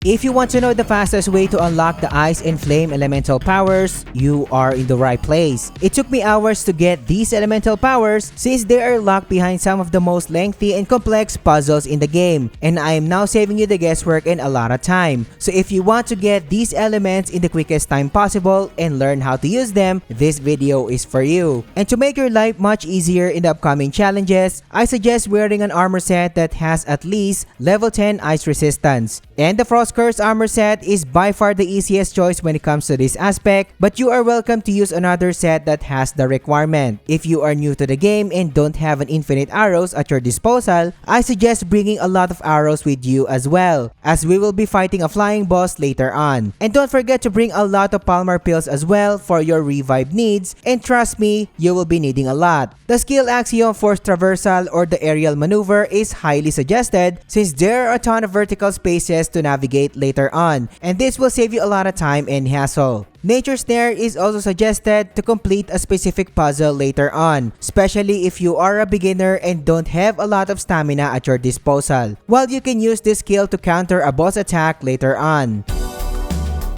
If you want to know the fastest way to unlock the Ice and Flame elemental powers, you are in the right place. It took me hours to get these elemental powers since they are locked behind some of the most lengthy and complex puzzles in the game, and I am now saving you the guesswork and a lot of time. So if you want to get these elements in the quickest time possible and learn how to use them, this video is for you. And to make your life much easier in the upcoming challenges, I suggest wearing an armor set that has at least level 10 ice resistance. And the Frost Curse armor set is by far the easiest choice when it comes to this aspect, but you are welcome to use another set that has the requirement. If you are new to the game and don't have an infinite arrows at your disposal, I suggest bringing a lot of arrows with you as well, as we will be fighting a flying boss later on. And don't forget to bring a lot of Palmar pills as well for your revive needs, and trust me, you will be needing a lot. The skill axiom Force Traversal or the aerial maneuver is highly suggested since there are a ton of vertical spaces to navigate later on, and this will save you a lot of time and hassle. Nature Snare is also suggested to complete a specific puzzle later on, especially if you are a beginner and don't have a lot of stamina at your disposal, while you can use this skill to counter a boss attack later on.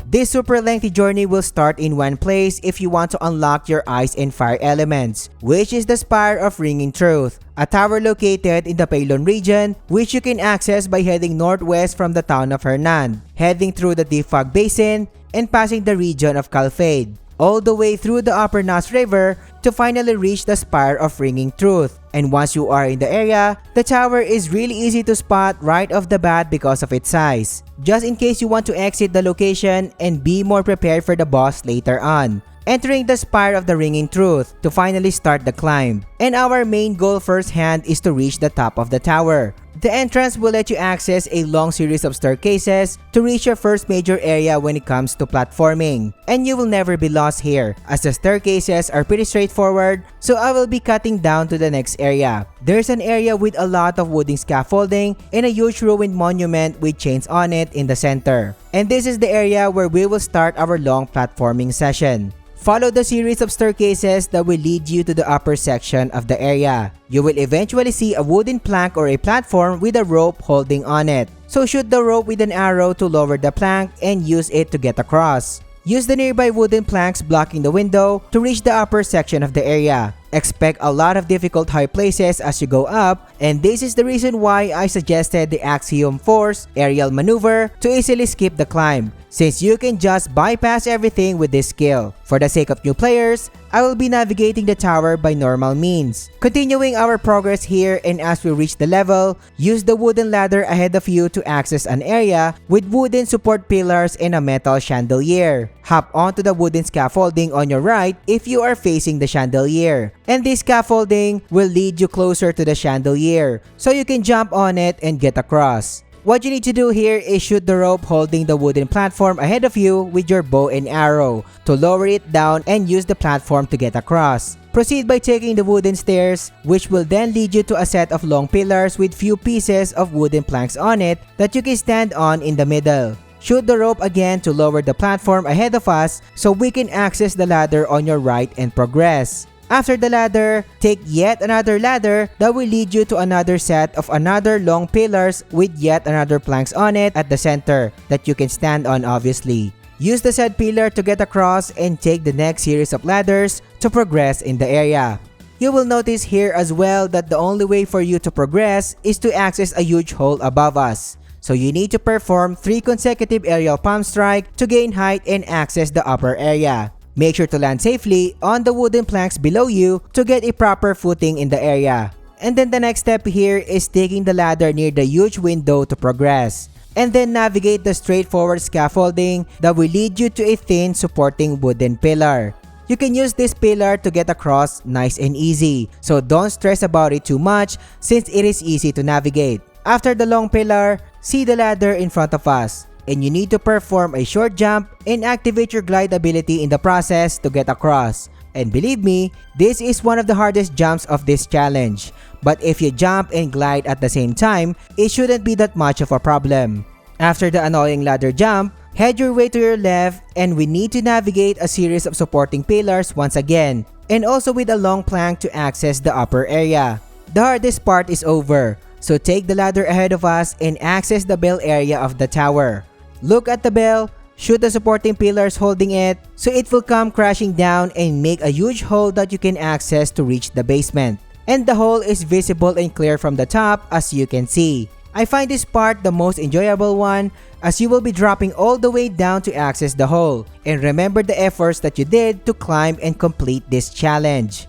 This super lengthy journey will start in one place if you want to unlock your ice and fire elements, which is the Spire of Ringing Truth, a tower located in the Paylon region, which you can access by heading northwest from the town of Hernan, heading through the Deep Fog Basin, and passing the region of Calfade, all the way through the Upper Nas River to finally reach the Spire of Ringing Truth. And once you are in the area, the tower is really easy to spot right off the bat because of its size, just in case you want to exit the location and be more prepared for the boss later on. Entering the Spire of the Ringing Truth to finally start the climb. And our main goal firsthand is to reach the top of the tower. The entrance will let you access a long series of staircases to reach your first major area when it comes to platforming. And you will never be lost here, as the staircases are pretty straightforward, so I will be cutting down to the next area. There's an area with a lot of wooden scaffolding and a huge ruined monument with chains on it in the center. And this is the area where we will start our long platforming session. Follow the series of staircases that will lead you to the upper section of the area. You will eventually see a wooden plank or a platform with a rope holding on it. So shoot the rope with an arrow to lower the plank and use it to get across. Use the nearby wooden planks blocking the window to reach the upper section of the area. Expect a lot of difficult high places as you go up, and this is the reason why I suggested the Axiom Force aerial maneuver to easily skip the climb, since you can just bypass everything with this skill. For the sake of new players, I will be navigating the tower by normal means. Continuing our progress here, and as we reach the level, use the wooden ladder ahead of you to access an area with wooden support pillars and a metal chandelier. Hop onto the wooden scaffolding on your right if you are facing the chandelier. And this scaffolding will lead you closer to the chandelier, so you can jump on it and get across. What you need to do here is shoot the rope holding the wooden platform ahead of you with your bow and arrow to lower it down and use the platform to get across. Proceed by taking the wooden stairs, which will then lead you to a set of long pillars with few pieces of wooden planks on it that you can stand on in the middle. Shoot the rope again to lower the platform ahead of us so we can access the ladder on your right and progress. After the ladder, take yet another ladder that will lead you to another set of another long pillars with yet another planks on it at the center that you can stand on obviously. Use the said pillar to get across and take the next series of ladders to progress in the area. You will notice here as well that the only way for you to progress is to access a huge hole above us. So you need to perform 3 consecutive aerial palm strike to gain height and access the upper area. Make sure to land safely on the wooden planks below you to get a proper footing in the area. And then the next step here is taking the ladder near the huge window to progress. And then navigate the straightforward scaffolding that will lead you to a thin supporting wooden pillar. You can use this pillar to get across nice and easy, so don't stress about it too much since it is easy to navigate. After the long pillar, see the ladder in front of us, and you need to perform a short jump and activate your glide ability in the process to get across. And believe me, this is one of the hardest jumps of this challenge. But if you jump and glide at the same time, it shouldn't be that much of a problem. After the annoying ladder jump, head your way to your left, and we need to navigate a series of supporting pillars once again, and also with a long plank to access the upper area. The hardest part is over, so take the ladder ahead of us and access the bell area of the tower. Look at the bell, shoot the supporting pillars holding it, so it will come crashing down and make a huge hole that you can access to reach the basement. And the hole is visible and clear from the top as you can see. I find this part the most enjoyable one as you will be dropping all the way down to access the hole. And remember the efforts that you did to climb and complete this challenge.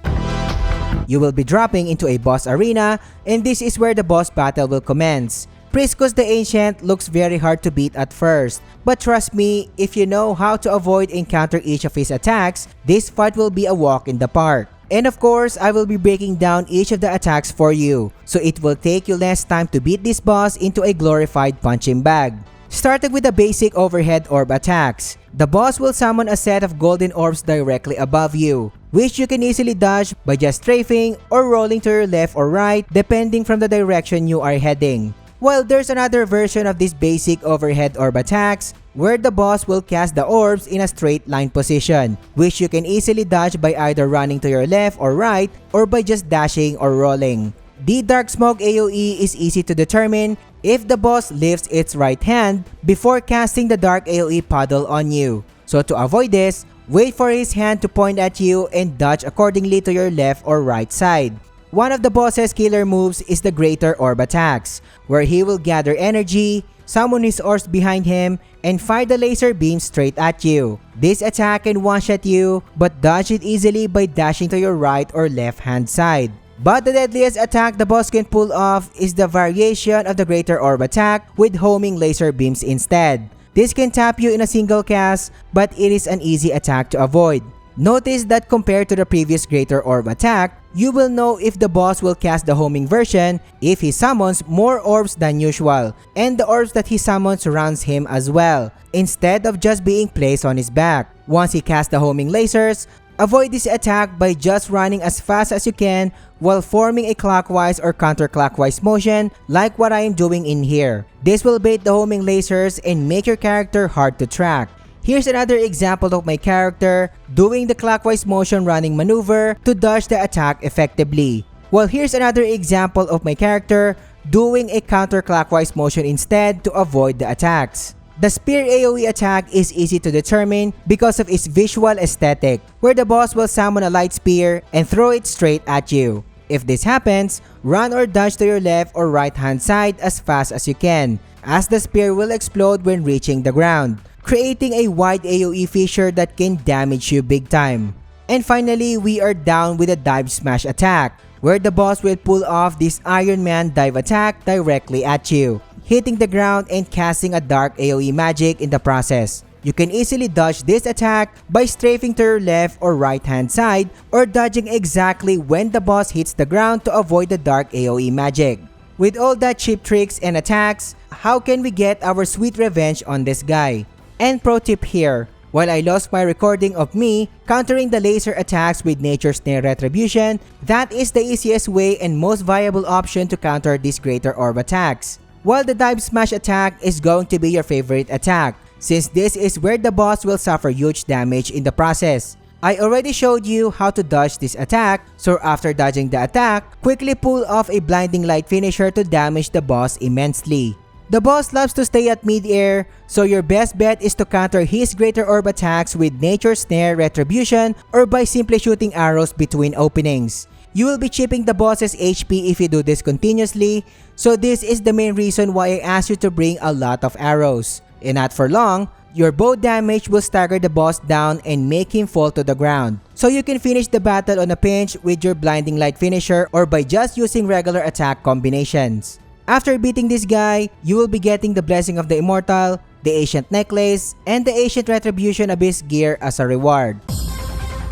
You will be dropping into a boss arena, and this is where the boss battle will commence. Priscus the Ancient looks very hard to beat at first, but trust me, if you know how to avoid and counter each of his attacks, this fight will be a walk in the park. And of course, I will be breaking down each of the attacks for you, so it will take you less time to beat this boss into a glorified punching bag. Starting with the basic overhead orb attacks. The boss will summon a set of golden orbs directly above you, which you can easily dodge by just strafing or rolling to your left or right depending from the direction you are heading. While there's another version of these basic overhead orb attacks where the boss will cast the orbs in a straight line position, which you can easily dodge by either running to your left or right or by just dashing or rolling. The Dark Smoke AOE is easy to determine if the boss lifts its right hand before casting the Dark AOE puddle on you. So to avoid this, wait for his hand to point at you and dodge accordingly to your left or right side. One of the boss's killer moves is the Greater Orb attacks, where he will gather energy, summon his orbs behind him, and fire the laser beam straight at you. This attack can one-shot you, but dodge it easily by dashing to your right or left hand side. But the deadliest attack the boss can pull off is the variation of the Greater Orb attack with homing laser beams instead. This can tap you in a single cast, but it is an easy attack to avoid. Notice that compared to the previous Greater Orb attack, you will know if the boss will cast the homing version if he summons more orbs than usual, and the orbs that he summons surrounds him as well, instead of just being placed on his back. Once he casts the homing lasers, avoid this attack by just running as fast as you can while forming a clockwise or counterclockwise motion like what I am doing in here. This will bait the homing lasers and make your character hard to track. Here's another example of my character doing the clockwise motion running maneuver to dodge the attack effectively. Well, here's another example of my character doing a counterclockwise motion instead to avoid the attacks. The Spear AOE attack is easy to determine because of its visual aesthetic, where the boss will summon a light spear and throw it straight at you. If this happens, run or dodge to your left or right hand side as fast as you can, as the spear will explode when reaching the ground, creating a wide AOE fissure that can damage you big time. And finally, we are down with a dive smash attack, where the boss will pull off this Iron Man dive attack directly at you, hitting the ground and casting a dark AOE magic in the process. You can easily dodge this attack by strafing to your left or right hand side or dodging exactly when the boss hits the ground to avoid the dark AOE magic. With all that cheap tricks and attacks, how can we get our sweet revenge on this guy? And pro tip here, while I lost my recording of me countering the laser attacks with Nature's Snare Retribution, that is the easiest way and most viable option to counter these Greater Orb attacks. While the dive smash attack is going to be your favorite attack, since this is where the boss will suffer huge damage in the process. I already showed you how to dodge this attack, so after dodging the attack, quickly pull off a blinding light finisher to damage the boss immensely. The boss loves to stay at mid-air, so your best bet is to counter his Greater Orb attacks with Nature's Snare Retribution or by simply shooting arrows between openings. You will be chipping the boss's HP if you do this continuously, so this is the main reason why I asked you to bring a lot of arrows. And not for long, your bow damage will stagger the boss down and make him fall to the ground. So you can finish the battle on a pinch with your blinding light finisher or by just using regular attack combinations. After beating this guy, you will be getting the Blessing of the Immortal, the Ancient Necklace, and the Ancient Retribution Abyss gear as a reward.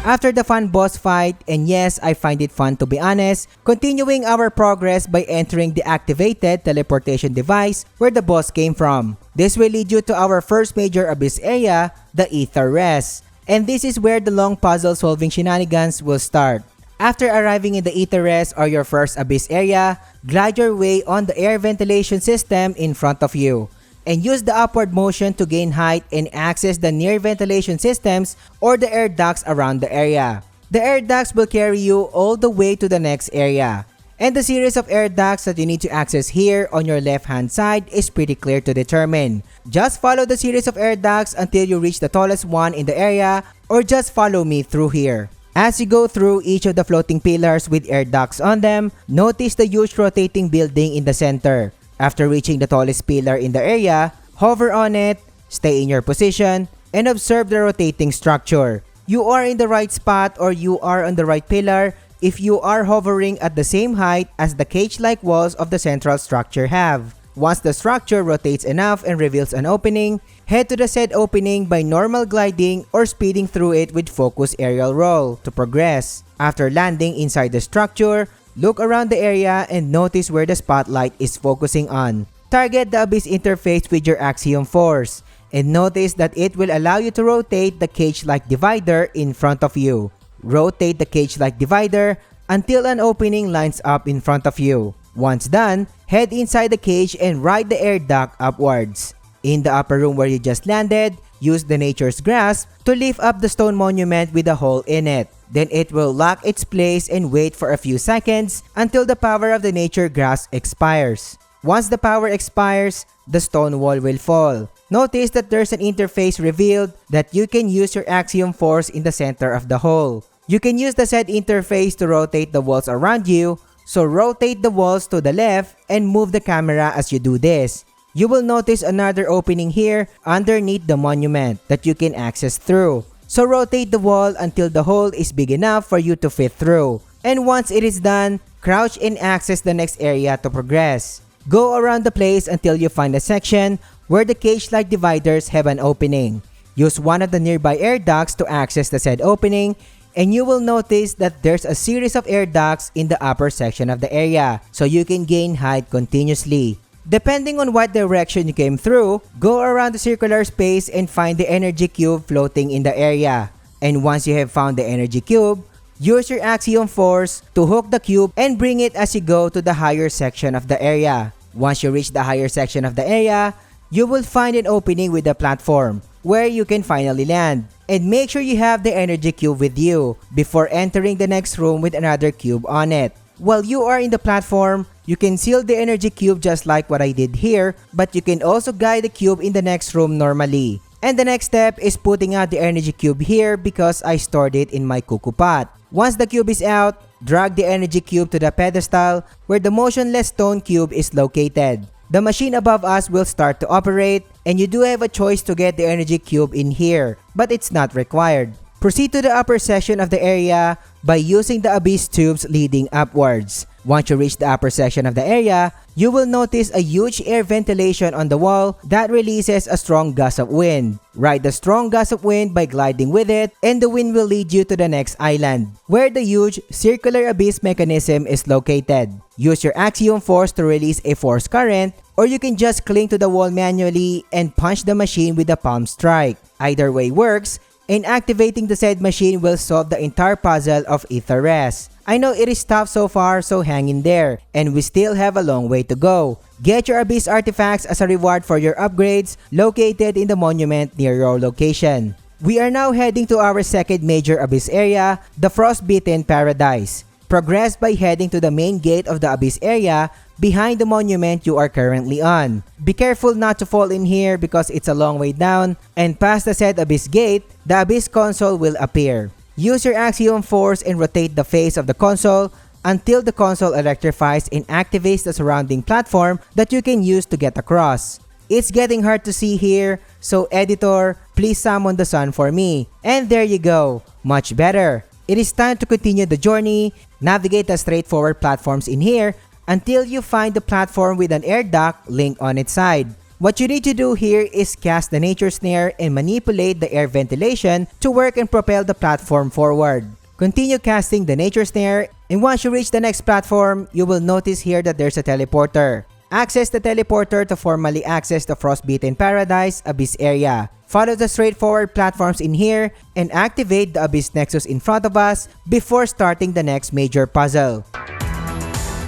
After the fun boss fight, and yes, I find it fun to be honest, continuing our progress by entering the activated teleportation device where the boss came from. This will lead you to our first major abyss area, the Ether Rest, and this is where the long puzzle solving shenanigans will start. After arriving in the Ether Rest or your first abyss area, glide your way on the air ventilation system in front of you, and use the upward motion to gain height and access the near ventilation systems or the air ducts around the area. The air ducts will carry you all the way to the next area. And the series of air ducts that you need to access here on your left hand side is pretty clear to determine. Just follow the series of air ducts until you reach the tallest one in the area, or just follow me through here. As you go through each of the floating pillars with air ducts on them, notice the huge rotating building in the center. After reaching the tallest pillar in the area, hover on it, stay in your position, and observe the rotating structure. You are in the right spot or you are on the right pillar if you are hovering at the same height as the cage-like walls of the central structure have. Once the structure rotates enough and reveals an opening, head to the said opening by normal gliding or speeding through it with focus aerial roll to progress. After landing inside the structure, look around the area and notice where the spotlight is focusing on. Target the abyss interface with your Axiom Force, and notice that it will allow you to rotate the cage-like divider in front of you. Rotate the cage-like divider until an opening lines up in front of you. Once done, head inside the cage and ride the air duct upwards. In the upper room where you just landed, use the Nature's Grasp to lift up the stone monument with a hole in it. Then it will lock its place and wait for a few seconds until the power of the Nature Grasp expires. Once the power expires, the stone wall will fall. Notice that there's an interface revealed that you can use your Axiom Force in the center of the hole. You can use the said interface to rotate the walls around you, so rotate the walls to the left and move the camera as you do this. You will notice another opening here underneath the monument that you can access through. So rotate the wall until the hole is big enough for you to fit through. And once it is done, crouch and access the next area to progress. Go around the place until you find a section where the cage-like dividers have an opening. Use one of the nearby air ducts to access the said opening, and you will notice that there's a series of air ducts in the upper section of the area, so you can gain height continuously. Depending on what direction you came through, go around the circular space and find the energy cube floating in the area. And once you have found the energy cube, use your Axiom Force to hook the cube and bring it as you go to the higher section of the area. Once you reach the higher section of the area, you will find an opening with a platform where you can finally land. And make sure you have the energy cube with you before entering the next room with another cube on it. While you are in the platform, you can seal the energy cube just like what I did here, but you can also guide the cube in the next room normally. And the next step is putting out the energy cube here because I stored it in my cuckoo pot. Once the cube is out, drag the energy cube to the pedestal where the motionless stone cube is located. The machine above us will start to operate, and you do have a choice to get the energy cube in here, but it's not required. Proceed to the upper section of the area by using the abyss tubes leading upwards. Once you reach the upper section of the area, you will notice a huge air ventilation on the wall that releases a strong gust of wind. Ride the strong gust of wind by gliding with it, and the wind will lead you to the next island, where the huge circular abyss mechanism is located. Use your Axiom Force to release a force current, or you can just cling to the wall manually and punch the machine with a palm strike. Either way works, and activating the said machine will solve the entire puzzle of Ether Rest. I know it is tough so far, so hang in there, and we still have a long way to go. Get your Abyss artifacts as a reward for your upgrades located in the monument near your location. We are now heading to our second major Abyss area, the Frostbitten Paradise. Progress by heading to the main gate of the Abyss area behind the monument you are currently on. Be careful not to fall in here because it's a long way down, and past the said Abyss gate, the Abyss console will appear. Use your Axiom Force and rotate the face of the console until the console electrifies and activates the surrounding platform that you can use to get across. It's getting hard to see here, so editor, please summon the sun for me. And there you go, much better. It is time to continue the journey. Navigate the straightforward platforms in here until you find the platform with an air duct link on its side. What you need to do here is cast the Nature Snare and manipulate the air ventilation to work and propel the platform forward. Continue casting the Nature Snare, and once you reach the next platform, you will notice here that there's a teleporter. Access the teleporter to formally access the Frostbitten Paradise Abyss area. Follow the straightforward platforms in here and activate the Abyss Nexus in front of us before starting the next major puzzle.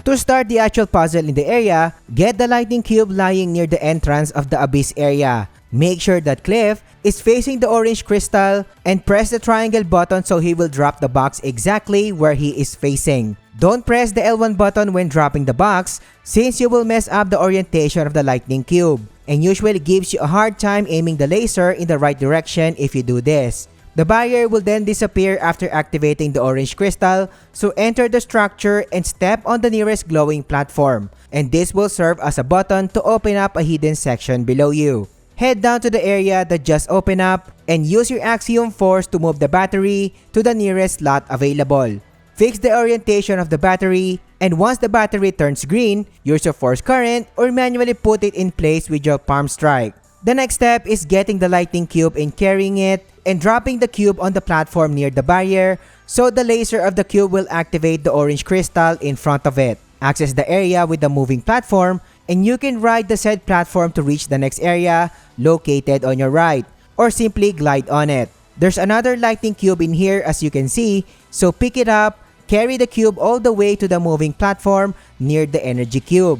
To start the actual puzzle in the area, get the lightning cube lying near the entrance of the Abyss area. Make sure that Cliff is facing the orange crystal and press the triangle button so he will drop the box exactly where he is facing. Don't press the L1 button when dropping the box since you will mess up the orientation of the lightning cube and usually gives you a hard time aiming the laser in the right direction if you do this. The barrier will then disappear after activating the orange crystal, so enter the structure and step on the nearest glowing platform, and this will serve as a button to open up a hidden section below you. Head down to the area that just opened up and use your Axiom Force to move the battery to the nearest slot available. Fix the orientation of the battery, and once the battery turns green, use your force current or manually put it in place with your palm strike. The next step is getting the lightning cube and carrying it and dropping the cube on the platform near the barrier so the laser of the cube will activate the orange crystal in front of it. Access the area with the moving platform and you can ride the said platform to reach the next area located on your right or simply glide on it. There's another lightning cube in here as you can see, so pick it up, carry the cube all the way to the moving platform near the energy cube.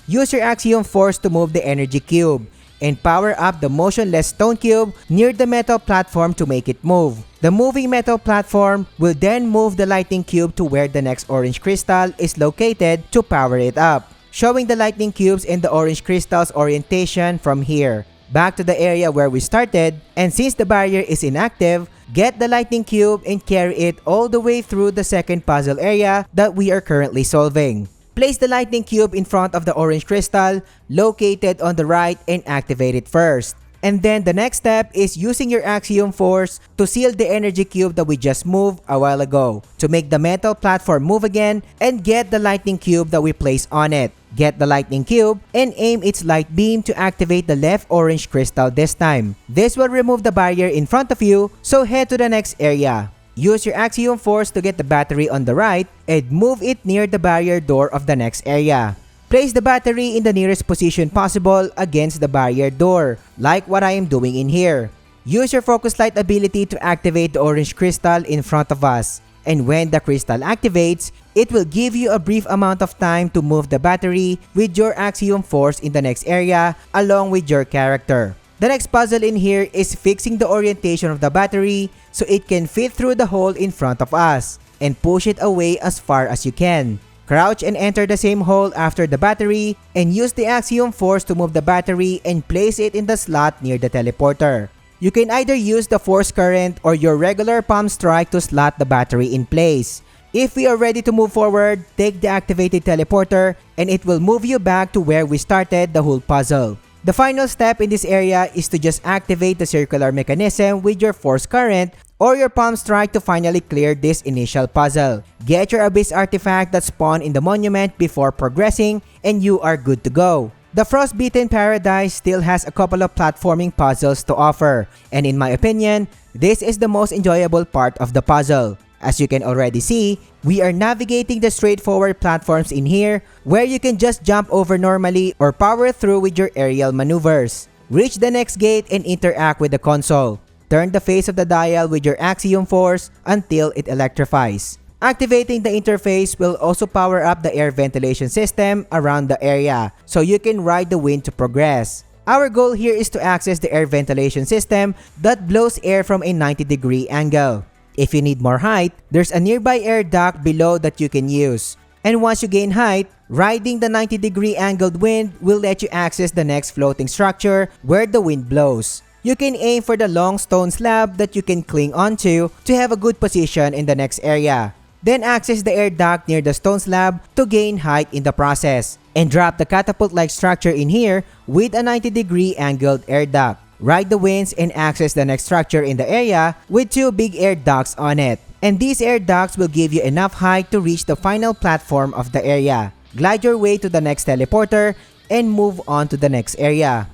Use your Axiom Force to move the energy cube and power up the motionless stone cube near the metal platform to make it move. The moving metal platform will then move the lightning cube to where the next orange crystal is located to power it up, showing the lightning cubes and the orange crystal's orientation from here. Back to the area where we started, and since the barrier is inactive, get the lightning cube and carry it all the way through the second puzzle area that we are currently solving. Place the lightning cube in front of the orange crystal located on the right and activate it first. And then the next step is using your Axiom Force to seal the energy cube that we just moved a while ago to make the metal platform move again and get the lightning cube that we placed on it. Get the lightning cube and aim its light beam to activate the left orange crystal this time. This will remove the barrier in front of you, so head to the next area. Use your Axiom Force to get the battery on the right and move it near the barrier door of the next area. Place the battery in the nearest position possible against the barrier door, like what I am doing in here. Use your Focus Light ability to activate the orange crystal in front of us. And when the crystal activates, it will give you a brief amount of time to move the battery with your Axiom Force in the next area along with your character. The next puzzle in here is fixing the orientation of the battery so it can fit through the hole in front of us and push it away as far as you can. Crouch and enter the same hole after the battery and use the Axiom Force to move the battery and place it in the slot near the teleporter. You can either use the force current or your regular palm strike to slot the battery in place. If we are ready to move forward, take the activated teleporter and it will move you back to where we started the whole puzzle. The final step in this area is to just activate the circular mechanism with your force current or your palm strike to finally clear this initial puzzle. Get your Abyss artifact that spawned in the monument before progressing and you are good to go. The Frostbitten Paradise still has a couple of platforming puzzles to offer, and in my opinion, this is the most enjoyable part of the puzzle. As you can already see, we are navigating the straightforward platforms in here where you can just jump over normally or power through with your aerial maneuvers. Reach the next gate and interact with the console. Turn the face of the dial with your Axiom Force until it electrifies. Activating the interface will also power up the air ventilation system around the area so you can ride the wind to progress. Our goal here is to access the air ventilation system that blows air from a 90-degree angle. If you need more height, there's a nearby air duct below that you can use. And once you gain height, riding the 90-degree angled wind will let you access the next floating structure where the wind blows. You can aim for the long stone slab that you can cling onto to have a good position in the next area. Then access the air duct near the stone slab to gain height in the process. And drop the catapult-like structure in here with a 90-degree angled air duct. Ride the winds and access the next structure in the area with two big air ducts on it. And these air ducts will give you enough height to reach the final platform of the area. Glide your way to the next teleporter and move on to the next area.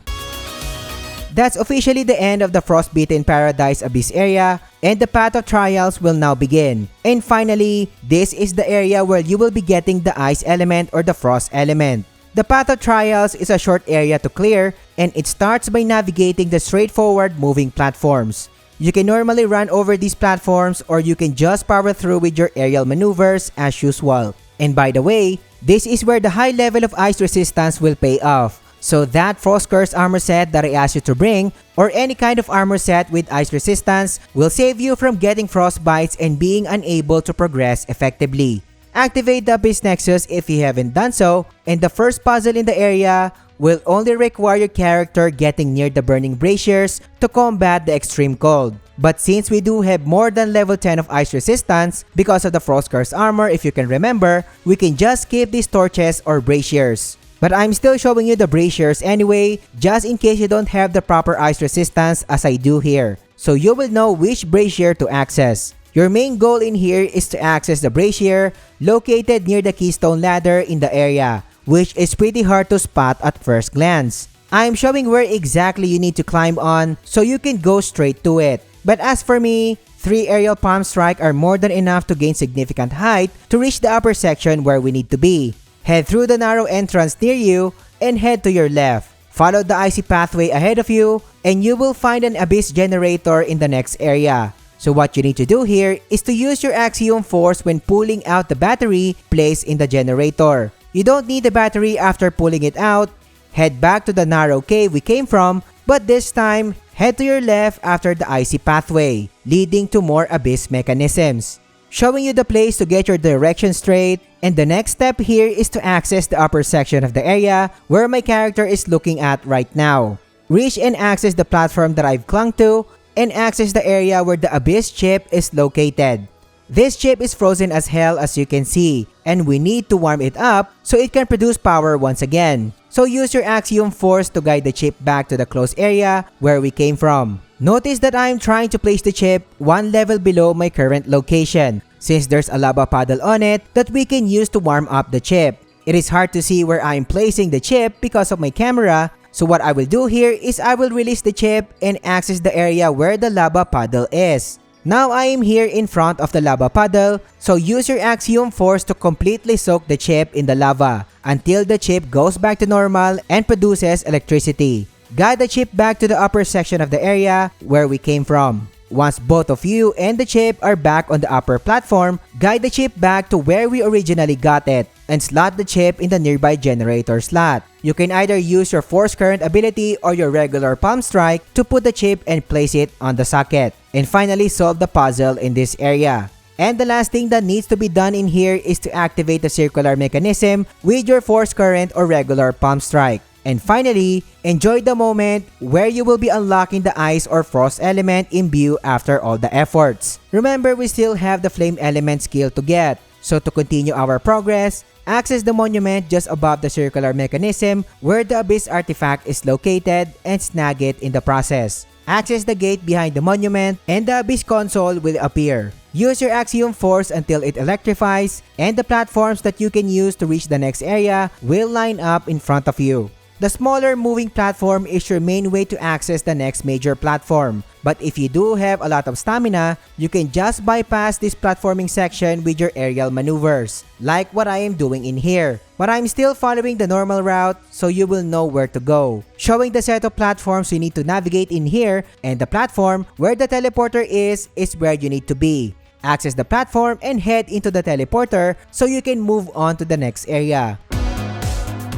That's officially the end of the Frostbitten Paradise Abyss area, and the Path of Trials will now begin. And finally, this is the area where you will be getting the Ice element or the Frost element. The Path of Trials is a short area to clear, and it starts by navigating the straightforward moving platforms. You can normally run over these platforms or you can just power through with your aerial maneuvers as usual. And by the way, this is where the high level of ice resistance will pay off. So that Frost Curse armor set that I asked you to bring, or any kind of armor set with ice resistance, will save you from getting frostbites and being unable to progress effectively. Activate the Abyss Nexus if you haven't done so, and the first puzzle in the area will only require your character getting near the burning braziers to combat the extreme cold. But since we do have more than level 10 of ice resistance because of the Frost Curse armor, if you can remember, we can just skip these torches or braziers. But I'm still showing you the braziers anyway, just in case you don't have the proper ice resistance as I do here. So you will know which brazier to access. Your main goal in here is to access the brazier located near the keystone ladder in the area, which is pretty hard to spot at first glance. I'm showing where exactly you need to climb on so you can go straight to it. But as for me, 3 aerial palm strike are more than enough to gain significant height to reach the upper section where we need to be. Head through the narrow entrance near you and head to your left. Follow the icy pathway ahead of you and you will find an abyss generator in the next area. So what you need to do here is to use your axiom force when pulling out the battery placed in the generator. You don't need the battery after pulling it out. Head back to the narrow cave we came from, but this time, head to your left after the icy pathway, leading to more abyss mechanisms. Showing you the place to get your direction straight, and the next step here is to access the upper section of the area where my character is looking at right now. Reach and access the platform that I've clung to, and access the area where the abyss chip is located. This chip is frozen as hell as you can see, and we need to warm it up so it can produce power once again. So use your axiom force to guide the chip back to the closed area where we came from. Notice that I am trying to place the chip one level below my current location, since there's a lava puddle on it that we can use to warm up the chip. It is hard to see where I am placing the chip because of my camera, so what I will do here is I will release the chip and access the area where the lava puddle is. Now I am here in front of the lava puddle, so use your axiom force to completely soak the chip in the lava until the chip goes back to normal and produces electricity. Guide the chip back to the upper section of the area where we came from. Once both of you and the chip are back on the upper platform, guide the chip back to where we originally got it and slot the chip in the nearby generator slot. You can either use your force current ability or your regular palm strike to put the chip and place it on the socket. And finally, solve the puzzle in this area. And the last thing that needs to be done in here is to activate the circular mechanism with your force current or regular palm strike. And finally, enjoy the moment where you will be unlocking the ice or frost element Imbue after all the efforts. Remember, we still have the flame element skill to get. So to continue our progress, access the monument just above the circular mechanism where the abyss artifact is located and snag it in the process. Access the gate behind the monument and the abyss console will appear. Use your axiom force until it electrifies and the platforms that you can use to reach the next area will line up in front of you. The smaller moving platform is your main way to access the next major platform. But if you do have a lot of stamina, you can just bypass this platforming section with your aerial maneuvers, like what I am doing in here. But I'm still following the normal route so you will know where to go. Showing the set of platforms you need to navigate in here, and the platform where the teleporter is where you need to be. Access the platform and head into the teleporter so you can move on to the next area.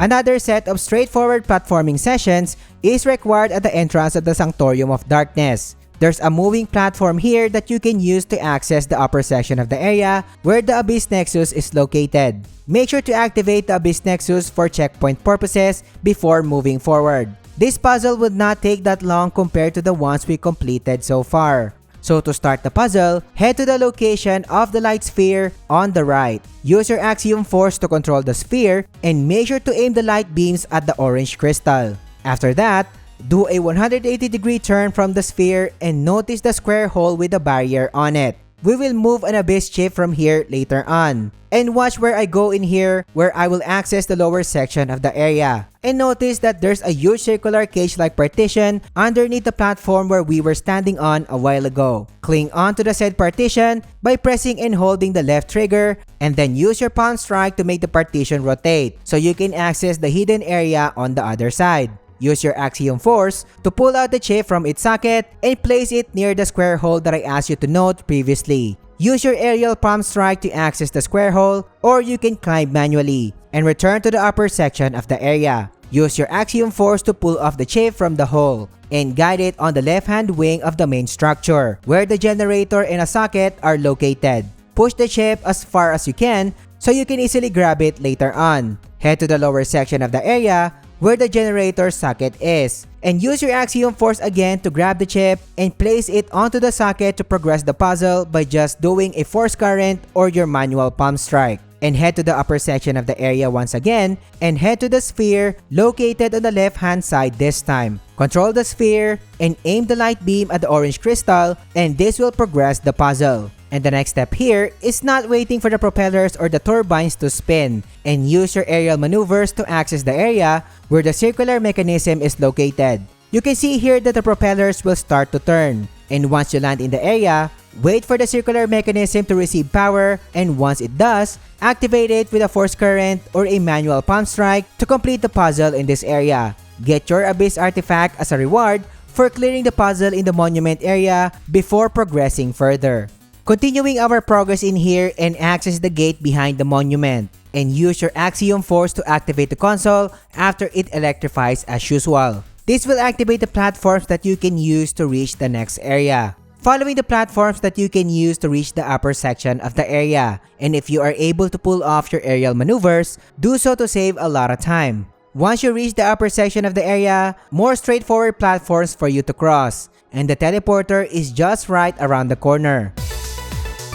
Another set of straightforward platforming sessions is required at the entrance of the Sanctorium of Darkness. There's a moving platform here that you can use to access the upper section of the area where the Abyss Nexus is located. Make sure to activate the Abyss Nexus for checkpoint purposes before moving forward. This puzzle would not take that long compared to the ones we completed so far. So to start the puzzle, head to the location of the light sphere on the right. Use your axiom force to control the sphere and make sure to aim the light beams at the orange crystal. After that, do a 180-degree turn from the sphere and notice the square hole with a barrier on it. We will move an abyss chip from here later on. And watch where I go in here where I will access the lower section of the area. And notice that there's a huge circular cage-like partition underneath the platform where we were standing on a while ago. Cling onto the said partition by pressing and holding the left trigger and then use your palm strike to make the partition rotate so you can access the hidden area on the other side. Use your axiom force to pull out the chip from its socket and place it near the square hole that I asked you to note previously. Use your aerial palm strike to access the square hole, or you can climb manually and return to the upper section of the area. Use your axiom force to pull off the chip from the hole and guide it on the left-hand wing of the main structure where the generator and a socket are located. Push the chip as far as you can so you can easily grab it later on. Head to the lower section of the area where the generator socket is, and use your Axiom Force again to grab the chip and place it onto the socket to progress the puzzle by just doing a force current or your manual palm strike. And head to the upper section of the area once again and head to the sphere located on the left hand side this time. Control the sphere and aim the light beam at the orange crystal, and this will progress the puzzle. And the next step here is not waiting for the propellers or the turbines to spin, and use your aerial maneuvers to access the area where the circular mechanism is located. You can see here that the propellers will start to turn, and once you land in the area, wait for the circular mechanism to receive power, and once it does, activate it with a force current or a manual palm strike to complete the puzzle in this area. Get your Abyss artifact as a reward for clearing the puzzle in the monument area before progressing further. Continuing our progress in here, and access the gate behind the monument, and use your Axiom Force to activate the console after it electrifies as usual. This will activate the platforms that you can use to reach the next area, following the platforms that you can use to reach the upper section of the area, and if you are able to pull off your aerial maneuvers, do so to save a lot of time. Once you reach the upper section of the area, more straightforward platforms for you to cross, and the teleporter is just right around the corner.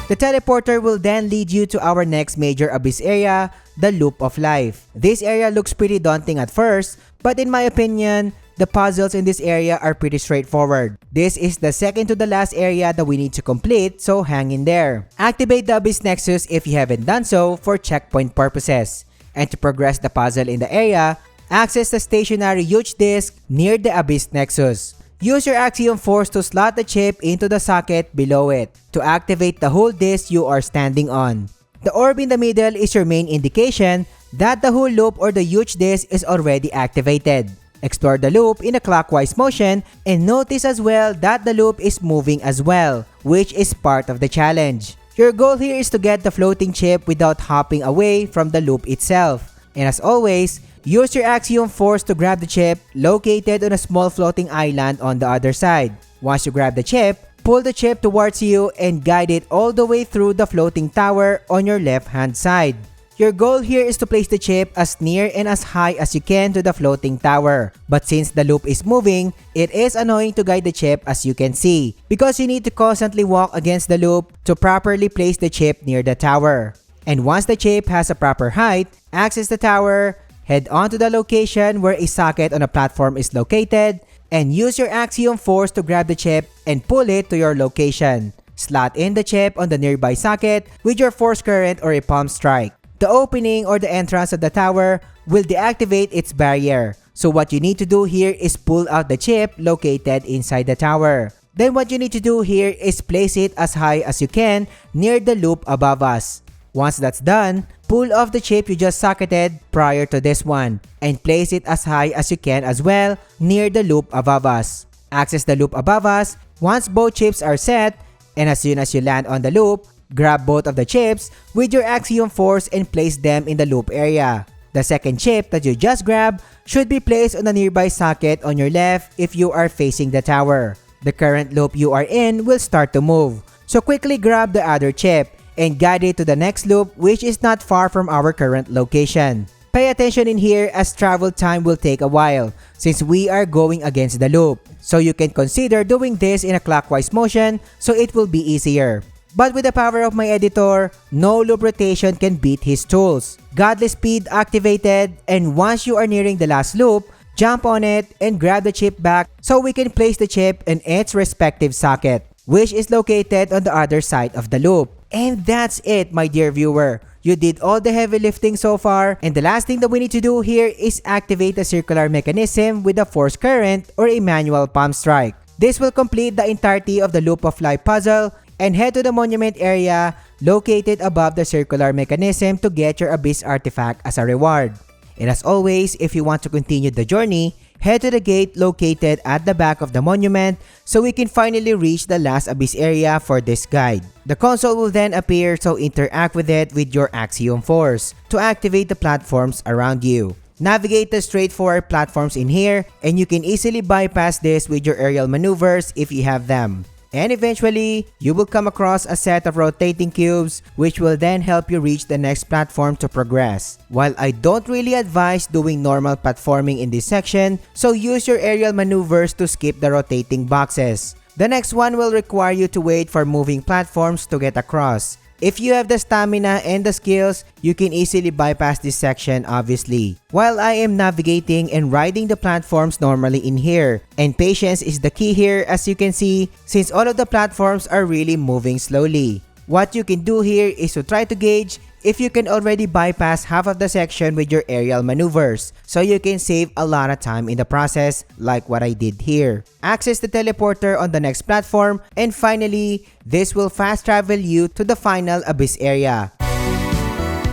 The teleporter will then lead you to our next major abyss area, the Loop of Life. This area looks pretty daunting at first, but in my opinion, the puzzles in this area are pretty straightforward. This is the second to the last area that we need to complete, so hang in there. Activate the Abyss Nexus if you haven't done so for checkpoint purposes. And to progress the puzzle in the area, access the stationary huge disc near the Abyss Nexus. Use your Axiom Force to slot the chip into the socket below it to activate the whole disc you are standing on. The orb in the middle is your main indication that the whole loop or the huge disc is already activated. Explore the loop in a clockwise motion, and notice as well that the loop is moving as well, which is part of the challenge. Your goal here is to get the floating chip without hopping away from the loop itself. And as always, use your Axiom Force to grab the chip located on a small floating island on the other side. Once you grab the chip, pull the chip towards you and guide it all the way through the floating tower on your left hand side. Your goal here is to place the chip as near and as high as you can to the floating tower. But since the loop is moving, it is annoying to guide the chip as you can see, because you need to constantly walk against the loop to properly place the chip near the tower. And once the chip has a proper height, access the tower, head on to the location where a socket on a platform is located, and use your Axiom Force to grab the chip and pull it to your location. Slot in the chip on the nearby socket with your force current or a palm strike. The opening or the entrance of the tower will deactivate its barrier. So what you need to do here is pull out the chip located inside the tower. Then what you need to do here is place it as high as you can near the loop above us. Once that's done, pull off the chip you just socketed prior to this one and place it as high as you can as well near the loop above us. Access the loop above us once both chips are set, and as soon as you land on the loop, grab both of the chips with your Axiom Force and place them in the loop area. The second chip that you just grabbed should be placed on a nearby socket on your left if you are facing the tower. The current loop you are in will start to move, so quickly grab the other chip and guide it to the next loop, which is not far from our current location. Pay attention in here as travel time will take a while since we are going against the loop, so you can consider doing this in a clockwise motion so it will be easier. But with the power of my editor, no loop rotation can beat his tools. Godly Speed activated, and once you are nearing the last loop, jump on it and grab the chip back so we can place the chip in its respective socket, which is located on the other side of the loop. And that's it, my dear viewer. You did all the heavy lifting so far, and the last thing that we need to do here is activate the circular mechanism with a force current or a manual palm strike. This will complete the entirety of the Loop of Life puzzle, and head to the monument area located above the circular mechanism to get your Abyss artifact as a reward. And as always, if you want to continue the journey, head to the gate located at the back of the monument so we can finally reach the last Abyss area for this guide. The console will then appear, so interact with it with your Axiom Force to activate the platforms around you. Navigate the straightforward platforms in here, and you can easily bypass this with your aerial maneuvers if you have them. and eventually, you will come across a set of rotating cubes which will then help you reach the next platform to progress. While I don't really advise doing normal platforming in this section, so use your aerial maneuvers to skip the rotating boxes. The next one will require you to wait for moving platforms to get across. If you have the stamina and the skills, you can easily bypass this section obviously. While I am navigating and riding the platforms normally in here, and patience is the key here as you can see, since all of the platforms are really moving slowly. What you can do here is to try to gauge if you can already bypass half of the section with your aerial maneuvers, so you can save a lot of time in the process like what I did here. Access the teleporter on the next platform, and finally, this will fast travel you to the final abyss area.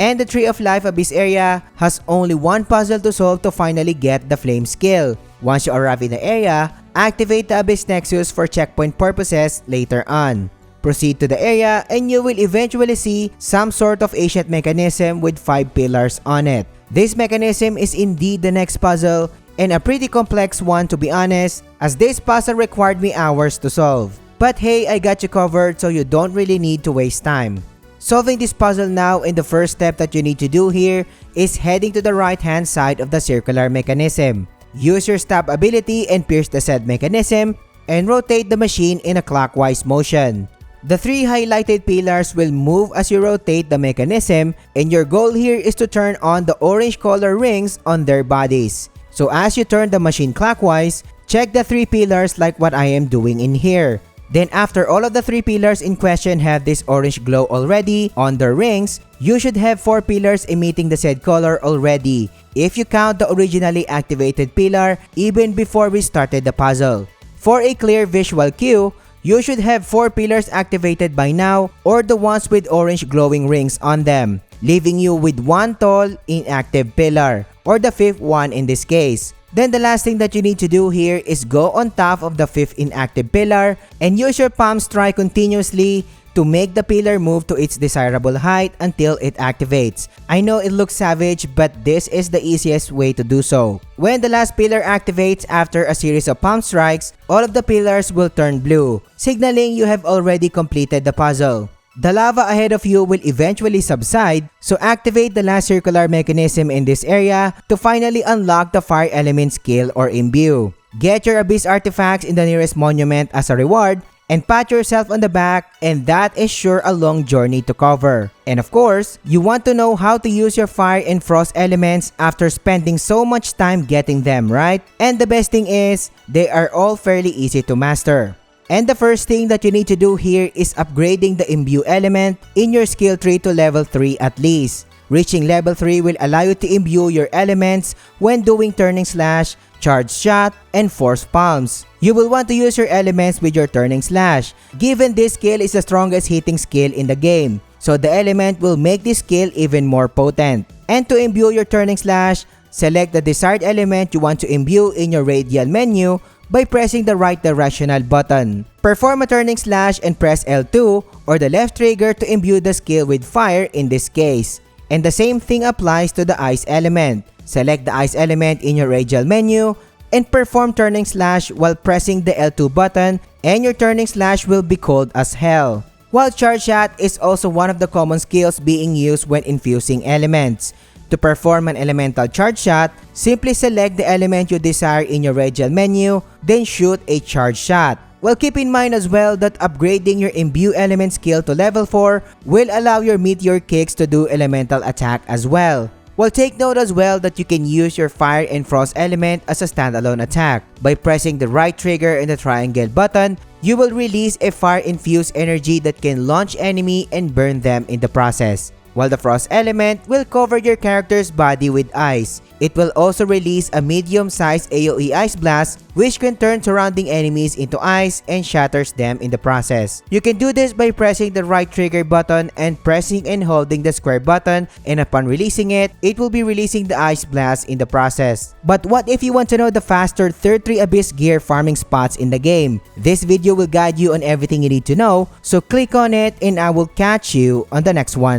And the Tree of Life Abyss area has only one puzzle to solve to finally get the Flame skill. Once you arrive in the area, activate the Abyss Nexus for checkpoint purposes later on. Proceed to the area and you will eventually see some sort of ancient mechanism with 5 pillars on it. This mechanism is indeed the next puzzle, and a pretty complex one to be honest, as this puzzle required me hours to solve. But hey, I got you covered so you don't really need to waste time. Solving this puzzle now, and the first step that you need to do here is heading to the right hand side of the circular mechanism. Use your stab ability and pierce the said mechanism and rotate the machine in a clockwise motion. The 3 highlighted pillars will move as you rotate the mechanism, and your goal here is to turn on the orange color rings on their bodies. So as you turn the machine clockwise, check the 3 pillars like what I am doing in here. Then after all of the 3 pillars in question have this orange glow already on their rings, you should have 4 pillars emitting the said color already, if you count the originally activated pillar even before we started the puzzle. For a clear visual cue, you should have 4 pillars activated by now, or the ones with orange glowing rings on them, leaving you with 1 tall inactive pillar, or the 5th one in this case. Then the last thing that you need to do here is go on top of the 5th inactive pillar and use your palm strike continuously to make the pillar move to its desirable height until it activates. I know it looks savage, but this is the easiest way to do so. When the last pillar activates after a series of palm strikes, all of the pillars will turn blue, signaling you have already completed the puzzle. The lava ahead of you will eventually subside, so activate the last circular mechanism in this area to finally unlock the fire element skill or Imbue. Get your abyss artifacts in the nearest monument as a reward, and pat yourself on the back, and that is sure a long journey to cover. And of course, you want to know how to use your fire and frost elements after spending so much time getting them, right? And the best thing is, they are all fairly easy to master. And the first thing that you need to do here is upgrading the Imbue element in your skill tree to level 3 at least. Reaching level 3 will allow you to imbue your elements when doing turning slash, charge shot, and force palms. You will want to use your elements with your turning slash, given this skill is the strongest hitting skill in the game, so the element will make this skill even more potent. And to imbue your turning slash, select the desired element you want to imbue in your radial menu by pressing the right directional button. Perform a turning slash and press L2 or the left trigger to imbue the skill with fire in this case. And the same thing applies to the ice element. Select the ice element in your radial menu and perform turning slash while pressing the L2 button, and your turning slash will be cold as hell. While charge shot is also one of the common skills being used when infusing elements. To perform an elemental charge shot, simply select the element you desire in your radial menu, then shoot a charge shot. Well, keep in mind as well that upgrading your Imbue element skill to level 4 will allow your meteor kicks to do elemental attack as well. Well, take note as well that you can use your fire and frost element as a standalone attack. By pressing the right trigger and the triangle button, you will release a fire-infused energy that can launch enemy and burn them in the process, while the frost element will cover your character's body with ice. It will also release a medium-sized AOE ice blast which can turn surrounding enemies into ice and shatters them in the process. You can do this by pressing the right trigger button and pressing and holding the square button, and upon releasing it, it will be releasing the ice blast in the process. But what if you want to know the faster Tier 3 Abyss gear farming spots in the game? This video will guide you on everything you need to know, so click on it and I will catch you on the next one.